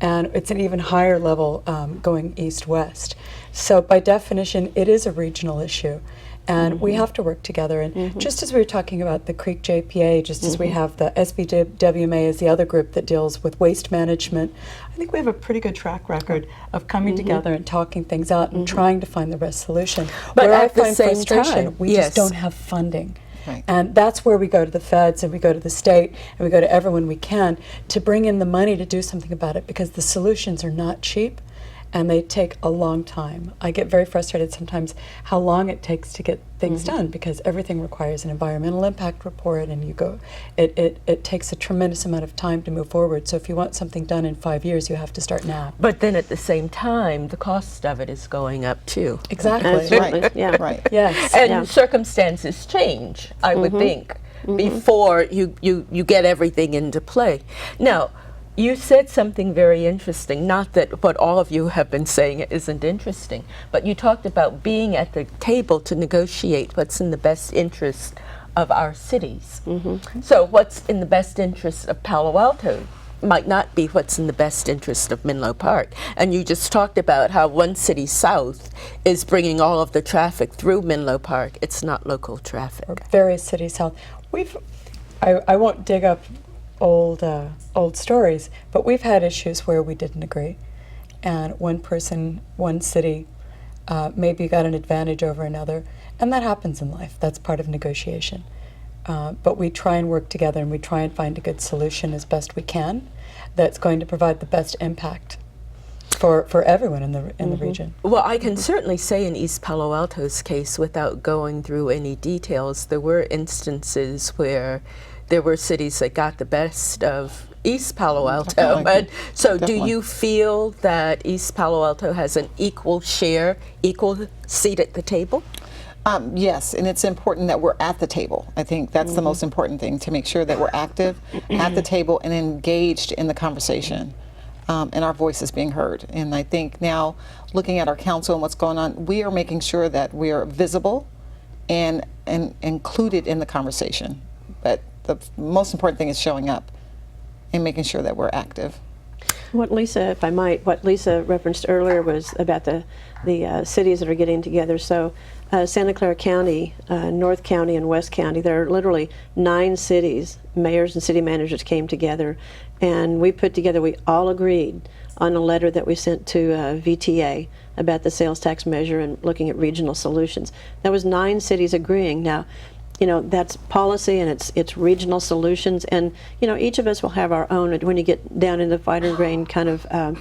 and it's an even higher level going east-west. So by definition, it is a regional issue. And we have to work together. And just as we were talking about the Creek JPA, just as we have the SBWMA as the other group that deals with waste management, I think we have a pretty good track record of coming together and talking things out and trying to find the best solution. But Where at I the find same frustration, time, we just don't have funding. Right. And that's where we go to the feds and we go to the state and we go to everyone we can to bring in the money to do something about it, because the solutions are not cheap and they take a long time. I get very frustrated sometimes how long it takes to get things done, because everything requires an environmental impact report, and it takes a tremendous amount of time to move forward. So if you want something done in 5 years, you have to start now. But then at the same time, the cost of it is going up too. Exactly. Absolutely. Right. Yeah. Right. Yes. And Yeah. circumstances change, I would think, before you get everything into play. Now, you said something very interesting, not that what all of you have been saying isn't interesting, but you talked about being at the table to negotiate what's in the best interest of our cities. So what's in the best interest of Palo Alto might not be what's in the best interest of Menlo Park. And you just talked about how one city south is bringing all of the traffic through Menlo Park. It's not local traffic. Or various cities health. I won't dig up old stories, but we've had issues where we didn't agree, and one person, one city, maybe got an advantage over another, and that happens in life. That's part of negotiation. But we try and work together, and we try and find a good solution as best we can that's going to provide the best impact for everyone in the region. Well, I can certainly say in East Palo Alto's case, without going through any details, there were instances where there were cities that got the best of East Palo Alto. Definitely. And so Definitely. do you feel that East Palo Alto has an equal share, equal seat at the table? Yes, and it's important that we're at the table. I think that's the most important thing, to make sure that we're active at the table and engaged in the conversation, and our voice is being heard. And I think now, looking at our council and what's going on, we are making sure that we are visible and included in the conversation. But the most important thing is showing up and making sure that we're active. What Lisa, if I might, what Lisa referenced earlier was about the cities that are getting together. So Santa Clara County, North County, and West County, there are literally 9 cities, mayors and city managers came together, and we all agreed on a letter that we sent to VTA about the sales tax measure and looking at regional solutions. That was 9 cities agreeing. Now, you know, that's policy, and it's regional solutions, and you know, each of us will have our own. When you get down into finer grain kind of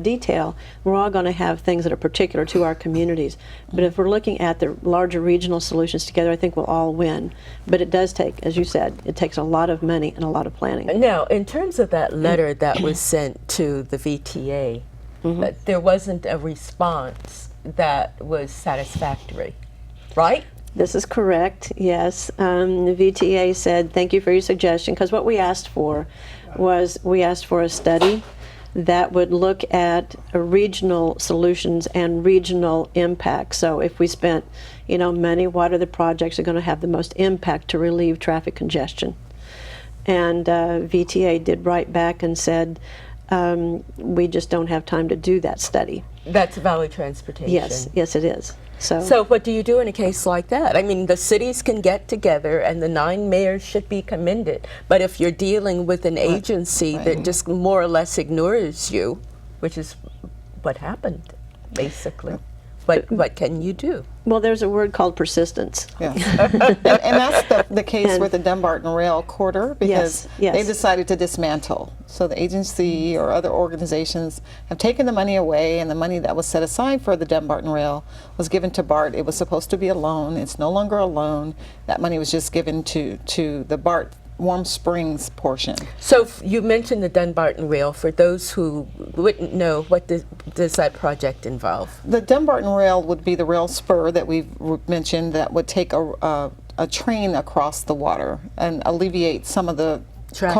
detail, we're all going to have things that are particular to our communities. But if we're looking at the larger regional solutions together, I think we'll all win. But it does take, as you said, it takes a lot of money and a lot of planning. Now, in terms of that letter that was sent to the VTA, there wasn't a response that was satisfactory, right? This is correct, yes. The VTA said, thank you for your suggestion, because what we asked for was, we asked for a study that would look at regional solutions and regional impact. So if we spent, you know, money, what are the projects that are going to have the most impact to relieve traffic congestion? And VTA did write back and said, we just don't have time to do that study. That's Valley Transportation. Yes, yes it is. So what do you do in a case like that? I mean, the cities can get together and the 9 mayors should be commended. But if you're dealing with an agency that just more or less ignores you, which is what happened, basically, what can you do? Well, there's a word called persistence. Yes. and that's the case with the Dumbarton Rail Corridor, because Yes. they decided to dismantle. So the agency or other organizations have taken the money away, and the money that was set aside for the Dumbarton Rail was given to BART. It was supposed to be a loan. It's no longer a loan. That money was just given to the BART Warm Springs portion. So you mentioned the Dumbarton Rail. For those who wouldn't know, what does that project involve? The Dumbarton Rail would be the rail spur that we've mentioned that would take a train across the water and alleviate some of the traffic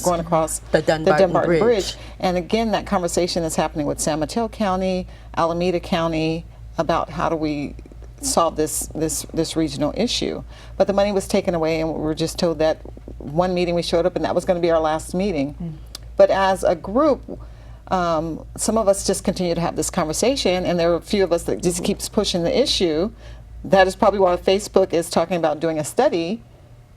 going across the Dumbarton Bridge. And again, that conversation is happening with San Mateo County, Alameda County, about how do we solve this regional issue. But the money was taken away, and we were just told that one meeting we showed up and that was going to be our last meeting. But as a group, some of us just continue to have this conversation, and there are a few of us that just keeps pushing the issue. That is probably why Facebook is talking about doing a study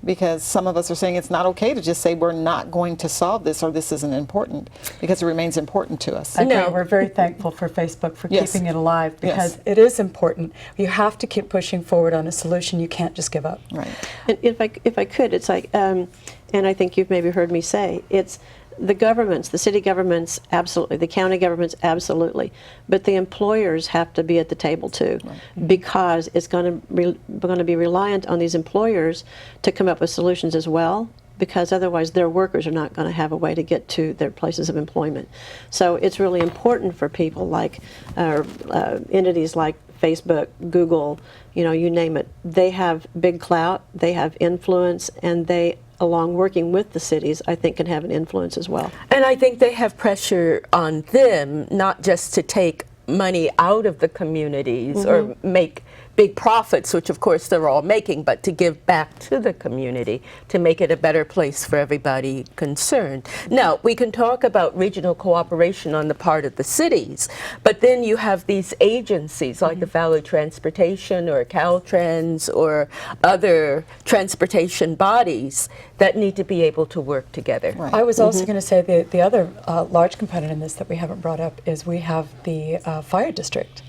because some of us are saying it's not okay to just say we're not going to solve this or this isn't important, because it remains important to us. I know. We're very thankful for Facebook for Yes. keeping it alive, because Yes. it is important. You have to keep pushing forward on a solution. You can't just give up. Right. And if I could, it's like, and I think you've maybe heard me say, it's the governments, the city governments, absolutely, the county governments, absolutely, but the employers have to be at the table too, because it's going to be reliant on these employers to come up with solutions as well, because otherwise their workers are not going to have a way to get to their places of employment. So it's really important for people like entities like Facebook, Google, you name it. They have big clout, they have influence, and they, along working with the cities, I think can have an influence as well. And I think they have pressure on them, not just to take money out of the communities or make big profits, which of course they're all making, but to give back to the community to make it a better place for everybody concerned. Now, we can talk about regional cooperation on the part of the cities, but then you have these agencies like the Valley Transportation or Caltrans or other transportation bodies that need to be able to work together. Right. I was also going to say the other large component in this that we haven't brought up is we have the fire district.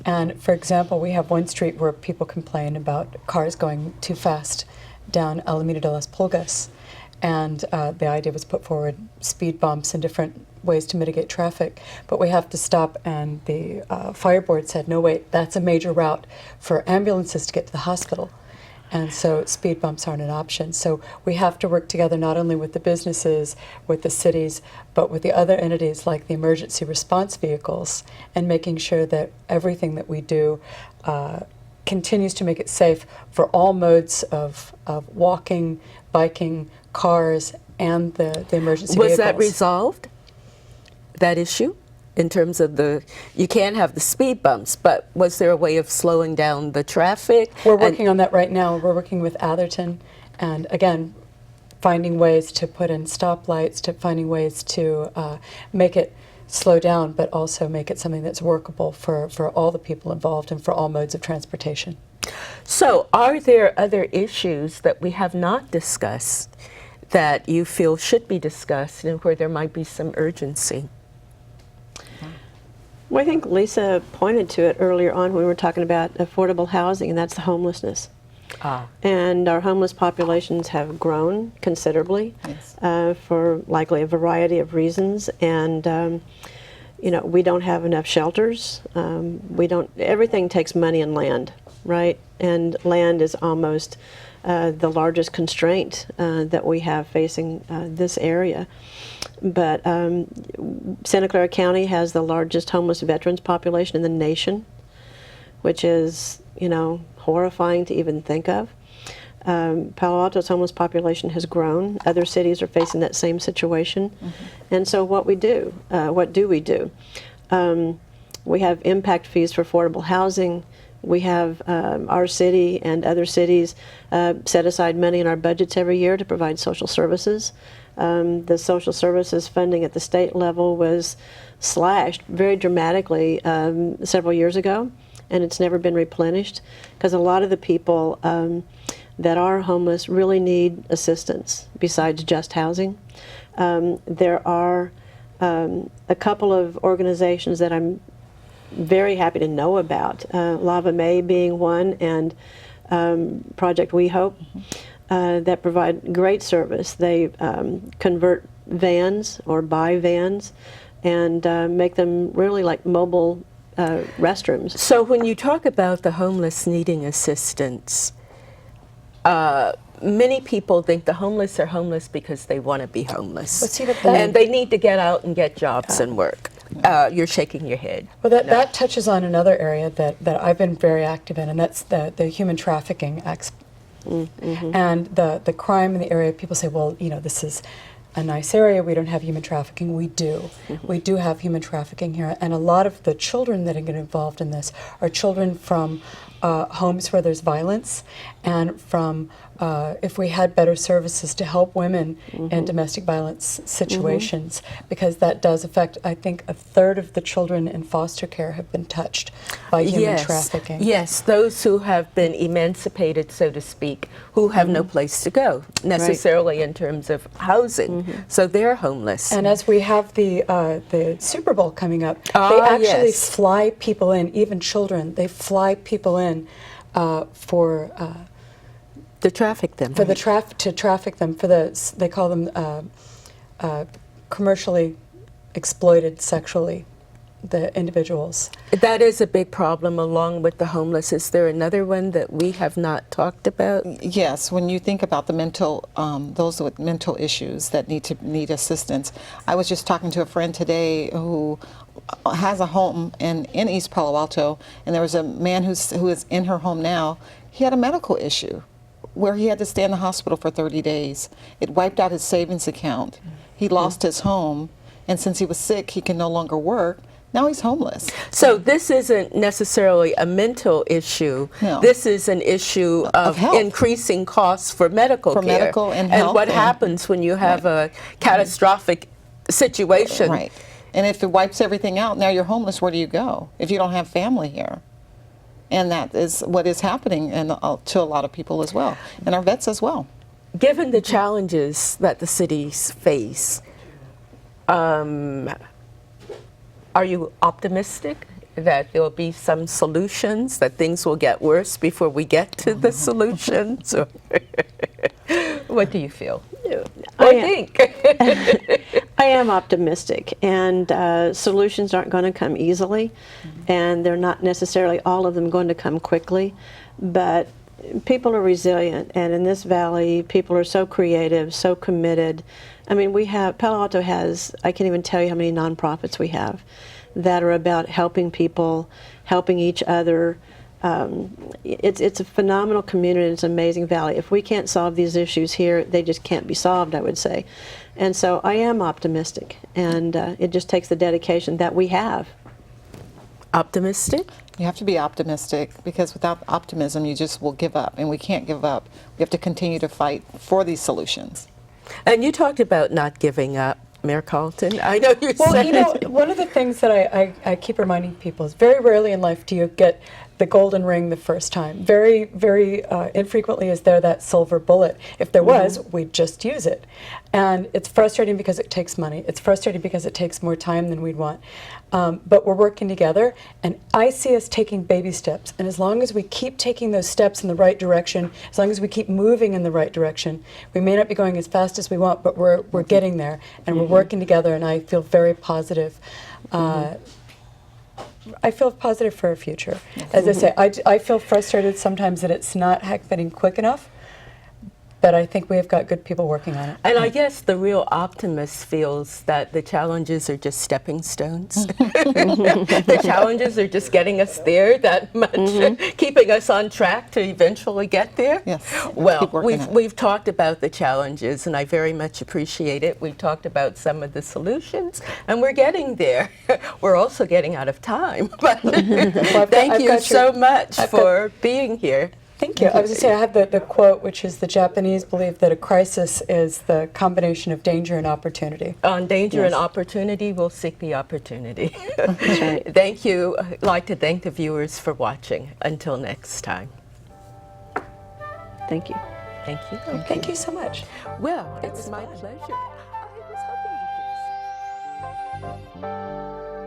And for example, we have one street where people complain about cars going too fast down Alameda de las Pulgas. And the idea was put forward speed bumps and different ways to mitigate traffic. But we have to stop, and the fire board said, no, wait, that's a major route for ambulances to get to the hospital. And so speed bumps aren't an option. So we have to work together not only with the businesses, with the cities, but with the other entities like the emergency response vehicles, and making sure that everything that we do continues to make it safe for all modes of walking, biking, cars, and the emergency vehicles. Was that resolved, that issue? In terms of you can't have the speed bumps, but was there a way of slowing down the traffic? We're working on that right now. We're working with Atherton, and again, finding ways to put in stoplights, to finding ways to make it slow down, but also make it something that's workable for all the people involved and for all modes of transportation. So, are there other issues that we have not discussed that you feel should be discussed and where there might be some urgency? Well, I think Lisa pointed to it earlier on when we were talking about affordable housing, and that's the homelessness. And our homeless populations have grown considerably for likely a variety of reasons. And we don't have enough shelters. Everything takes money and land, right? And land is almost the largest constraint that we have facing this area. But Santa Clara County has the largest homeless veterans population in the nation, which is, horrifying to even think of. Palo Alto's homeless population has grown. Other cities are facing that same situation. And so what do we do? We have impact fees for affordable housing. We have our city and other cities set aside money in our budgets every year to provide social services. The social services funding at the state level was slashed very dramatically several years ago, and it's never been replenished because a lot of the people that are homeless really need assistance besides just housing. There are a couple of organizations that I'm very happy to know about, Lava May being one, and Project We Hope, that provide great service. They convert vans or buy vans and make them really like mobile restrooms. So when you talk about the homeless needing assistance, many people think the homeless are homeless because they want to be homeless. But see, that and they need to get out and get jobs and work. You're shaking your head. Well, that touches on another area that I've been very active in, and that's the human trafficking and the crime in the area. People say, well, this is a nice area, we don't have human trafficking. We do. We do have human trafficking here, and a lot of the children that get involved in this are children from homes where there's violence, and from if we had better services to help women in domestic violence situations, because that does affect, I think, a third of the children in foster care have been touched by human trafficking. Yes, those who have been emancipated, so to speak, who have no place to go necessarily in terms of housing, so they're homeless. And as we have the Super Bowl coming up, they actually fly people in, even children. They fly people in for to traffic them. For the to traffic them for the, they call them commercially exploited sexually, the individuals. That is a big problem along with the homeless. Is there another one that we have not talked about? Yes, when you think about the mental, those with mental issues that need assistance. I was just talking to a friend today who has a home in East Palo Alto, and there was a man who is in her home now. He had a medical issue where he had to stay in the hospital for 30 days. It wiped out his savings account. He lost his home, and since he was sick, he can no longer work. Now he's homeless. So this isn't necessarily a mental issue. No. This is an issue of increasing costs for medical care. Medical and health. And what happens when you have a catastrophic situation. Right. And if it wipes everything out, now you're homeless, where do you go if you don't have family here? And that is what is happening to a lot of people as well, and our vets as well. Given the challenges that the cities face, are you optimistic that there will be some solutions, that things will get worse before we get to the solutions? Or what do you feel? I think. I am optimistic, and solutions aren't going to come easily, and they're not necessarily all of them going to come quickly, but people are resilient, and in this valley, people are so creative, so committed. I mean, Palo Alto has, I can't even tell you how many nonprofits we have that are about helping people, helping each other. It's a phenomenal community, and it's an amazing valley. If we can't solve these issues here, they just can't be solved, I would say. And so I am optimistic, and it just takes the dedication that we have. Optimistic? You have to be optimistic, because without optimism, you just will give up, and we can't give up. We have to continue to fight for these solutions. And you talked about not giving up, Mayor Carlton. I know you Well, said you know, one of the things that I keep reminding people is very rarely in life do you get the golden ring the first time. Very, very infrequently is there that silver bullet. If there was, we'd just use it. And it's frustrating because it takes money. It's frustrating because it takes more time than we'd want. But we're working together, and I see us taking baby steps. And as long as we keep taking those steps in the right direction, as long as we keep moving in the right direction, we may not be going as fast as we want, but we're getting there, and we're working together, and I feel very positive. I feel positive for our future. As I say, I feel frustrated sometimes that it's not happening quick enough, but I think we have got good people working on it. And I guess the real optimist feels that the challenges are just stepping stones. The challenges are just getting us there that much, keeping us on track to eventually get there. Yes. Well, we've talked about the challenges, and I very much appreciate it. We've talked about some of the solutions, and we're getting there. We're also getting out of time. But thank you so much for being here. Thank you. I was going to say, I have the quote, which is the Japanese believe that a crisis is the combination of danger and opportunity. On danger and opportunity, we'll seek the opportunity. That's right. Thank you. I'd like to thank the viewers for watching. Until next time. Thank you. Thank you. Thank you so much. Well, it's my pleasure. I was hoping you could.